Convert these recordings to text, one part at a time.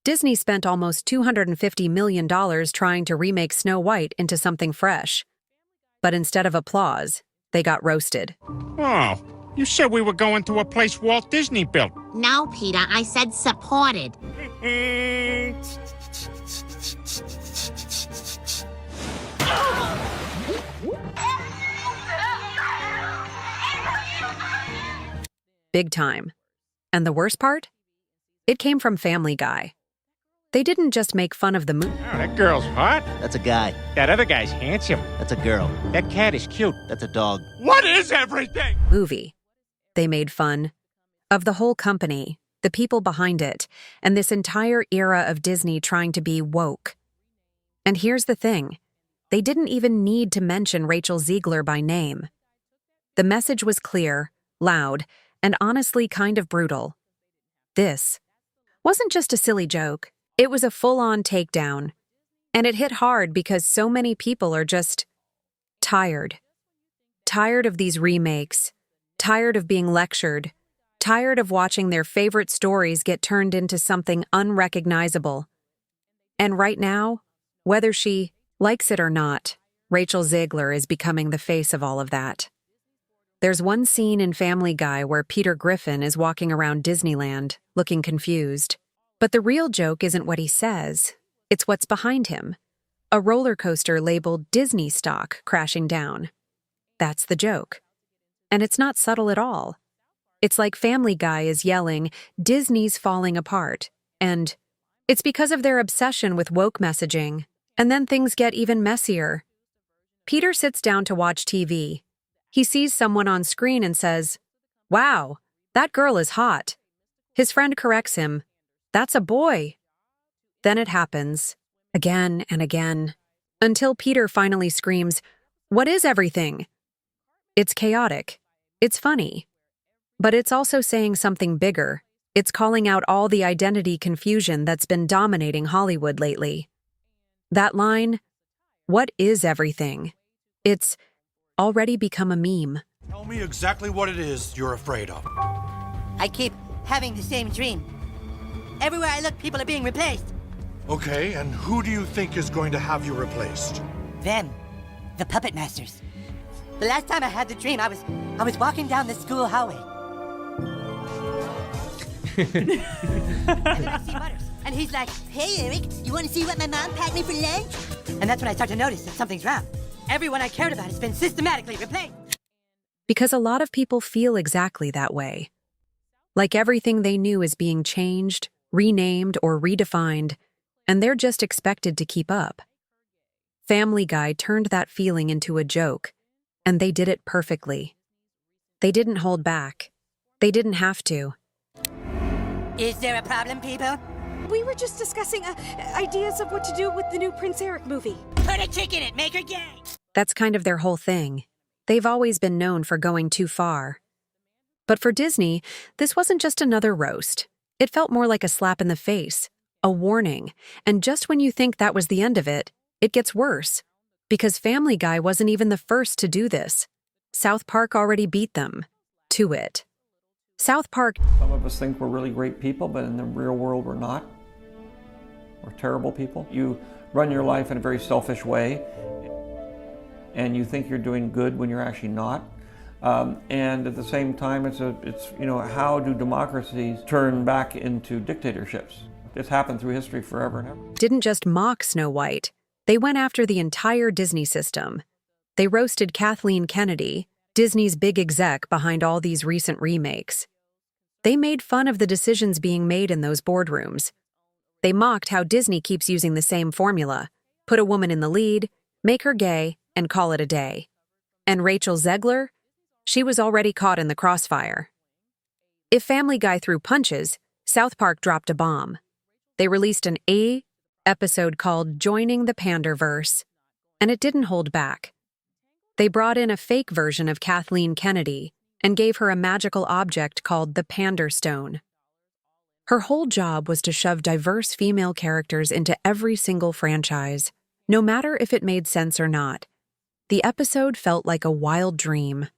Disney spent almost $250 million trying to remake Snow White into something fresh. But instead of applause, they got roasted. Oh, you said we were going to a place Walt Disney built. No, Peter, I said supported. Big time. And the worst part? It came from Family Guy. They didn't just make fun of the movie. Oh, that girl's hot. That's a guy. That other guy's handsome. That's a girl. That cat is cute. That's a dog. What is everything? Movie. They made fun of the whole company, the people behind it, and this entire era of Disney trying to be woke. And here's the thing. They didn't even need to mention Rachel Zegler by name. The message was clear, loud, and honestly kind of brutal. This wasn't just a silly joke. It was a full-on takedown. And it hit hard because so many people are just tired. Tired of these remakes. Tired of being lectured. Tired of watching their favorite stories get turned into something unrecognizable. And right now, whether she likes it or not, Rachel Zegler is becoming the face of all of that. There's one scene in Family Guy where Peter Griffin is walking around Disneyland, looking confused. But the real joke isn't what he says, it's what's behind him. A roller coaster labeled Disney stock crashing down. That's the joke. And it's not subtle at all. It's like Family Guy is yelling, Disney's falling apart, and it's because of their obsession with woke messaging. And then things get even messier. Peter sits down to watch TV. He sees someone on screen and says, "Wow, that girl is hot." His friend corrects him, "That's a boy." Then it happens, again and again, until Peter finally screams, "What is everything?" It's chaotic. It's funny. But it's also saying something bigger. It's calling out all the identity confusion that's been dominating Hollywood lately. That line, "What is everything?" It's already become a meme. Tell me exactly what it is you're afraid of. I keep having the same dream. Everywhere I look, people are being replaced. Okay, and who do you think is going to have you replaced? Them. The puppet masters. The last time I had the dream, I was walking down the school hallway. And I see Butters, and he's like, "Hey, Eric, you want to see what my mom packed me for lunch?" And that's when I start to notice that something's wrong. Everyone I cared about has been systematically replaced. Because a lot of people feel exactly that way. Like everything they knew is being changed, renamed, or redefined, and they're just expected to keep up. Family Guy turned that feeling into a joke, and they did it perfectly. They didn't hold back. They didn't have to. Is there a problem, people? We were just discussing ideas of what to do with the new Prince Eric movie. Put a chick in it, make her gay. That's kind of their whole thing. They've always been known for going too far. But for Disney, this wasn't just another roast. It felt more like a slap in the face, a warning, and just when you think that was the end of it, it gets worse. Because Family Guy wasn't even the first to do this. South Park already beat them to it. South Park. Some of us think we're really great people, but in the real world we're not. We're terrible people. You run your life in a very selfish way, and you think you're doing good when you're actually not. And at the same time, it's how do democracies turn back into dictatorships? It's happened through history forever and ever. Didn't just mock Snow White. They went after the entire Disney system. They roasted Kathleen Kennedy, Disney's big exec behind all these recent remakes. They made fun of the decisions being made in those boardrooms. They mocked how Disney keeps using the same formula: put a woman in the lead, make her gay, and call it a day. And Rachel Zegler? She was already caught in the crossfire. If Family Guy threw punches, South Park dropped a bomb. They released an episode called Joining the Panderverse, and it didn't hold back. They brought in a fake version of Kathleen Kennedy and gave her a magical object called the Pander Stone. Her whole job was to shove diverse female characters into every single franchise, no matter if it made sense or not. The episode felt like a wild dream.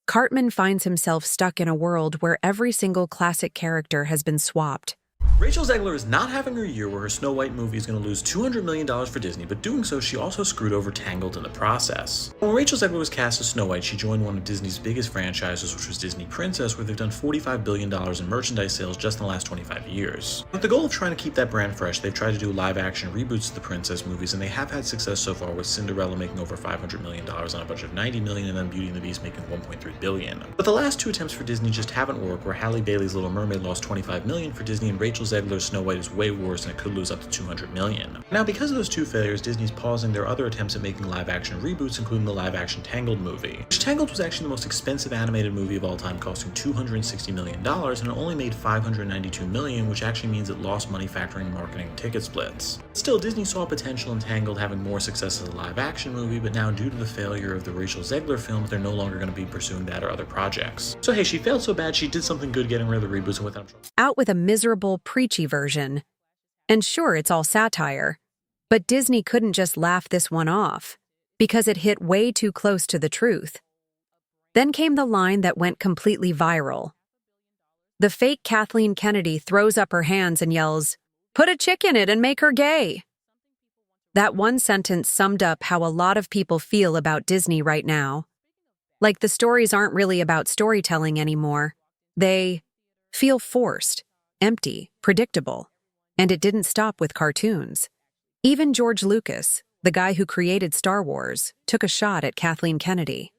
Cartman finds himself stuck in a world where every single classic character has been swapped. Rachel Zegler is not having her year where her Snow White movie is going to lose $200 million for Disney, but doing so, she also screwed over Tangled in the process. When Rachel Zegler was cast as Snow White, she joined one of Disney's biggest franchises, which was Disney Princess, where they've done $45 billion in merchandise sales just in the last 25 years. With the goal of trying to keep that brand fresh, they've tried to do live-action reboots of the Princess movies, and they have had success so far, with Cinderella making over $500 million on a budget of $90 million, and then Beauty and the Beast making $1.3 billion. But the last two attempts for Disney just haven't worked, where Halle Bailey's Little Mermaid lost $25 million for Disney, and Rachel Zegler's Snow White is way worse and it could lose up to $200 million. Now, because of those two failures, Disney's pausing their other attempts at making live-action reboots, including the live-action Tangled movie. Which Tangled was actually the most expensive animated movie of all time, costing $260 million, and it only made $592 million, which actually means it lost money factoring marketing and ticket splits. Still, Disney saw potential in Tangled having more success as a live-action movie, but now due to the failure of the Rachel Zegler films, they're no longer going to be pursuing that or other projects. So hey, she failed so bad, she did something good getting rid of the reboots, and without out with a miserable, preachy version. And sure, it's all satire, but Disney couldn't just laugh this one off, because it hit way too close to the truth. Then came the line that went completely viral. The fake Kathleen Kennedy throws up her hands and yells, "Put a chick in it and make her gay." That one sentence summed up how a lot of people feel about Disney right now. Like the stories aren't really about storytelling anymore. They feel forced, empty, predictable. And it didn't stop with cartoons. Even George Lucas, the guy who created Star Wars, took a shot at Kathleen Kennedy.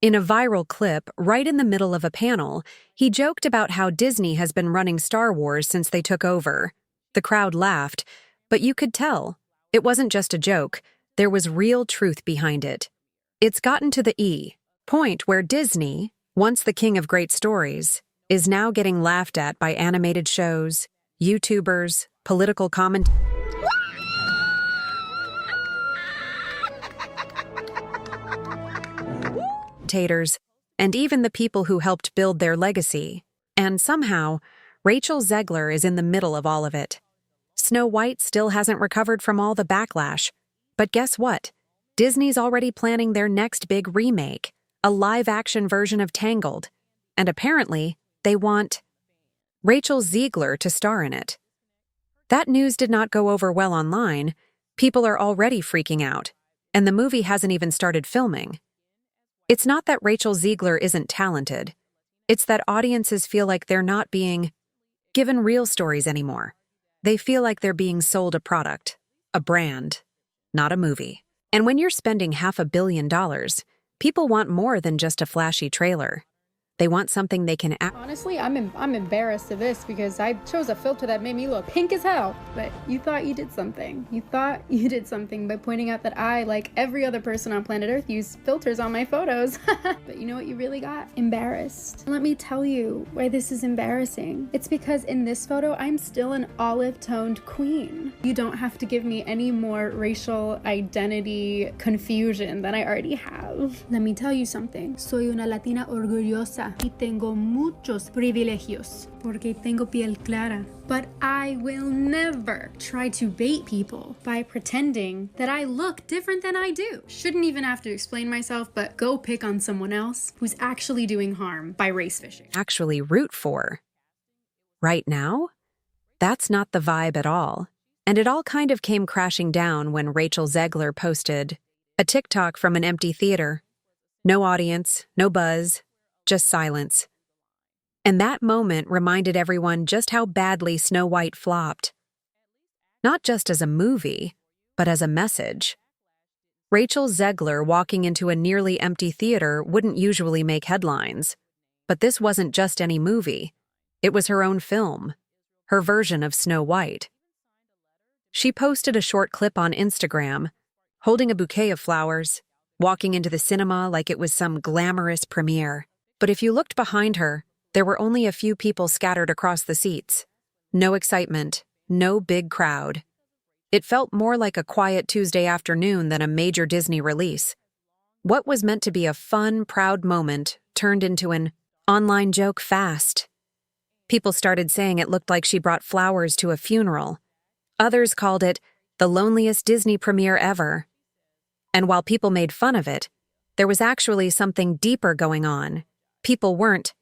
In a viral clip, right in the middle of a panel, he joked about how Disney has been running Star Wars since they took over. The crowd laughed, but you could tell. It wasn't just a joke, there was real truth behind it. It's gotten to the point where Disney, once the king of great stories, is now getting laughed at by animated shows, YouTubers, political commentators, and even the people who helped build their legacy. And somehow, Rachel Zegler is in the middle of all of it. Snow White still hasn't recovered from all the backlash. But guess what? Disney's already planning their next big remake, a live-action version of Tangled. And apparently, they want Rachel Zegler to star in it. That news did not go over well online. People are already freaking out, and the movie hasn't even started filming. It's not that Rachel Zegler isn't talented. It's that audiences feel like they're not being given real stories anymore. They feel like they're being sold a product, a brand, not a movie. And when you're spending $500 million, people want more than just a flashy trailer. They want something they can Honestly, I'm embarrassed of this because I chose a filter that made me look pink as hell. But you thought you did something. You thought you did something by pointing out that I, like every other person on planet Earth, use filters on my photos. But you know what you really got? Embarrassed. Let me tell you why this is embarrassing. It's because in this photo, I'm still an olive-toned queen. You don't have to give me any more racial identity confusion than I already have. Let me tell you something. Soy una latina orgullosa. Y tengo muchos privilegios porque tengo piel clara. But I will never try to bait people by pretending that I look different than I do. Shouldn't even have to explain myself, but go pick on someone else who's actually doing harm by race fishing. Actually root for. Right now? That's not the vibe at all. And it all kind of came crashing down when Rachel Zegler posted a TikTok from an empty theater. No audience, no buzz, just silence. And that moment reminded everyone just how badly Snow White flopped. Not just as a movie, but as a message. Rachel Zegler walking into a nearly empty theater wouldn't usually make headlines. But this wasn't just any movie. It was her own film, her version of Snow White. She posted a short clip on Instagram, holding a bouquet of flowers, walking into the cinema like it was some glamorous premiere. But if you looked behind her, there were only a few people scattered across the seats. No excitement, no big crowd. It felt more like a quiet Tuesday afternoon than a major Disney release. What was meant to be a fun, proud moment turned into an online joke fast. People started saying it looked like she brought flowers to a funeral. Others called it the loneliest Disney premiere ever. And while people made fun of it, there was actually something deeper going on. People weren't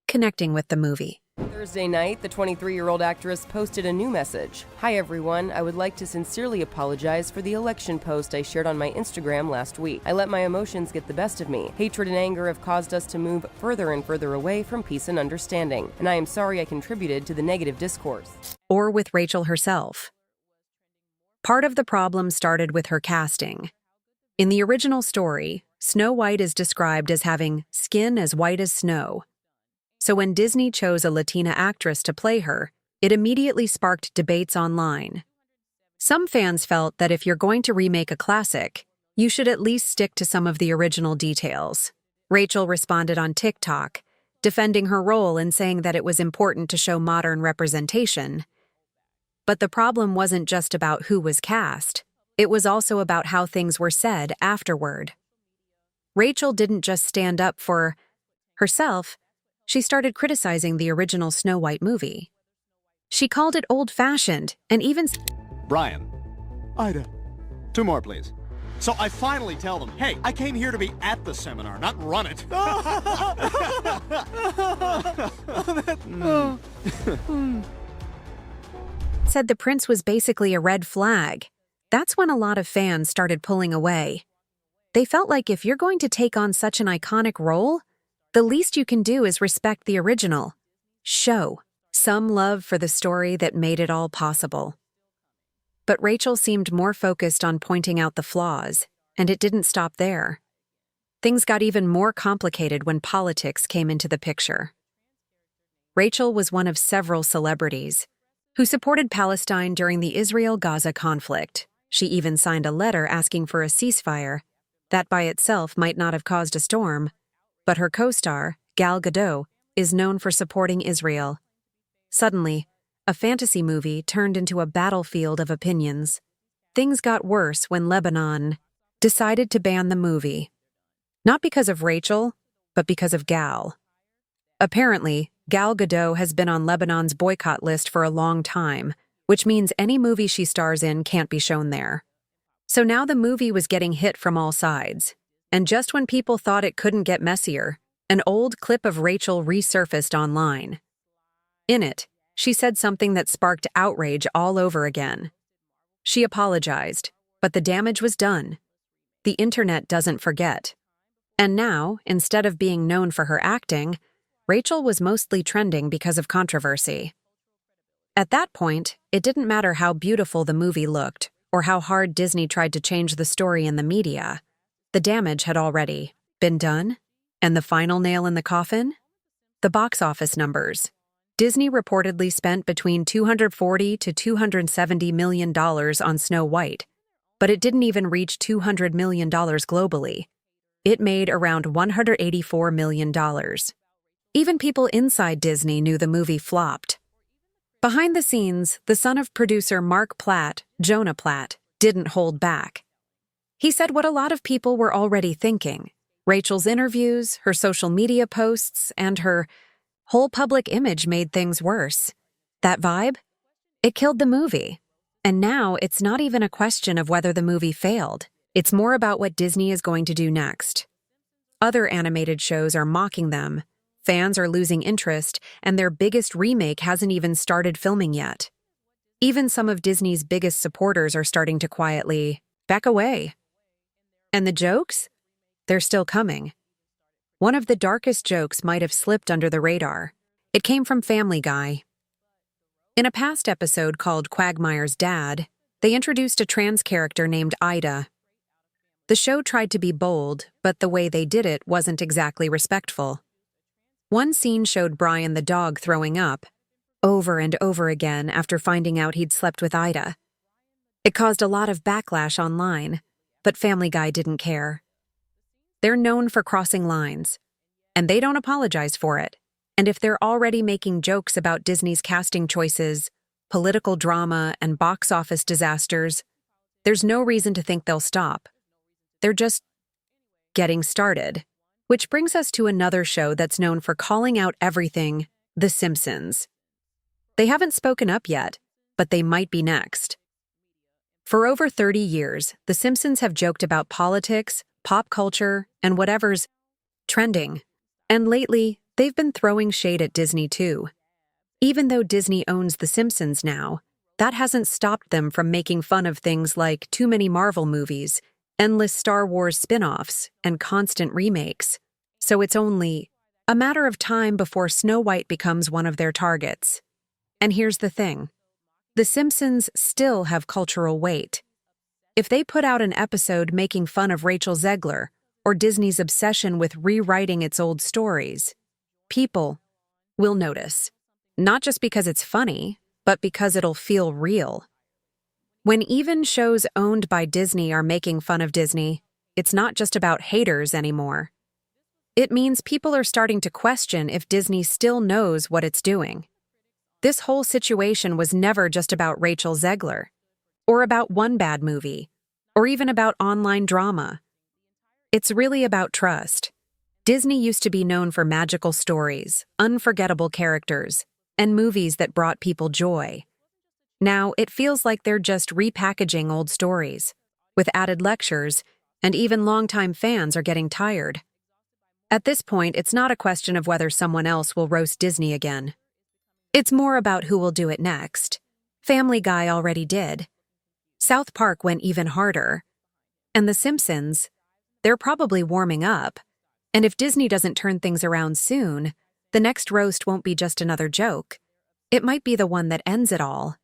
connecting with the movie. Thursday night, the 23-year-old actress posted a new message. "Hi everyone, I would like to sincerely apologize for the election post I shared on my Instagram last week. I let my emotions get the best of me. Hatred and anger have caused us to move further and further away from peace and understanding, and I am sorry I contributed to the negative discourse." Or with Rachel herself. Part of the problem started with her casting. In the original story, Snow White is described as having skin as white as snow. So when Disney chose a Latina actress to play her, it immediately sparked debates online. Some fans felt that if you're going to remake a classic, you should at least stick to some of the original details. Rachel responded on TikTok, defending her role and saying that it was important to show modern representation. But the problem wasn't just about who was cast, it was also about how things were said afterward. Rachel didn't just stand up for herself, she started criticizing the original Snow White movie. She called it old-fashioned and even... Brian. Ida. 2 more, please. So I finally tell them, hey, I came here to be at the seminar, not run it. Said the prince was basically a red flag. That's when a lot of fans started pulling away. They felt like if you're going to take on such an iconic role, the least you can do is respect the original. Show some love for the story that made it all possible. But Rachel seemed more focused on pointing out the flaws, and it didn't stop there. Things got even more complicated when politics came into the picture. Rachel was one of several celebrities who supported Palestine during the Israel-Gaza conflict. She even signed a letter asking for a ceasefire. That by itself might not have caused a storm, but her co-star, Gal Gadot, is known for supporting Israel. Suddenly, a fantasy movie turned into a battlefield of opinions. Things got worse when Lebanon decided to ban the movie. Not because of Rachel, but because of Gal. Apparently, Gal Gadot has been on Lebanon's boycott list for a long time, which means any movie she stars in can't be shown there. So now the movie was getting hit from all sides. And just when people thought it couldn't get messier, an old clip of Rachel resurfaced online. In it, she said something that sparked outrage all over again. She apologized, but the damage was done. The internet doesn't forget. And now, instead of being known for her acting, Rachel was mostly trending because of controversy. At that point, it didn't matter how beautiful the movie looked or how hard Disney tried to change the story in the media. The damage had already been done, and the final nail in the coffin? The box office numbers. Disney reportedly spent between $240 to $270 million on Snow White, but it didn't even reach $200 million globally. It made around $184 million. Even people inside Disney knew the movie flopped. Behind the scenes, the son of producer Mark Platt, Jonah Platt, didn't hold back. He said what a lot of people were already thinking. Rachel's interviews, her social media posts, and her whole public image made things worse. That vibe? It killed the movie. And now it's not even a question of whether the movie failed. It's more about what Disney is going to do next. Other animated shows are mocking them. Fans are losing interest, and their biggest remake hasn't even started filming yet. Even some of Disney's biggest supporters are starting to quietly back away. And the jokes? They're still coming. One of the darkest jokes might have slipped under the radar. It came from Family Guy. In a past episode called Quagmire's Dad, they introduced a trans character named Ida. The show tried to be bold, but the way they did it wasn't exactly respectful. One scene showed Brian the dog throwing up, over and over again after finding out he'd slept with Ida. It caused a lot of backlash online, but Family Guy didn't care. They're known for crossing lines, and they don't apologize for it. And if they're already making jokes about Disney's casting choices, political drama, and box office disasters, there's no reason to think they'll stop. They're just getting started. Which brings us to another show that's known for calling out everything, The Simpsons. They haven't spoken up yet, but they might be next. For over 30 years, The Simpsons have joked about politics, pop culture, and whatever's trending. And lately, they've been throwing shade at Disney too. Even though Disney owns The Simpsons now, that hasn't stopped them from making fun of things like too many Marvel movies, endless Star Wars spin-offs, and constant remakes. So it's only a matter of time before Snow White becomes one of their targets. And here's the thing. The Simpsons still have cultural weight. If they put out an episode making fun of Rachel Zegler or Disney's obsession with rewriting its old stories, people will notice. Not just because it's funny, but because it'll feel real. When even shows owned by Disney are making fun of Disney, it's not just about haters anymore. It means people are starting to question if Disney still knows what it's doing. This whole situation was never just about Rachel Zegler, or about one bad movie, or even about online drama. It's really about trust. Disney used to be known for magical stories, unforgettable characters, and movies that brought people joy. Now, it feels like they're just repackaging old stories, with added lectures, and even longtime fans are getting tired. At this point, it's not a question of whether someone else will roast Disney again. It's more about who will do it next. Family Guy already did. South Park went even harder. And The Simpsons, they're probably warming up. And if Disney doesn't turn things around soon, the next roast won't be just another joke. It might be the one that ends it all.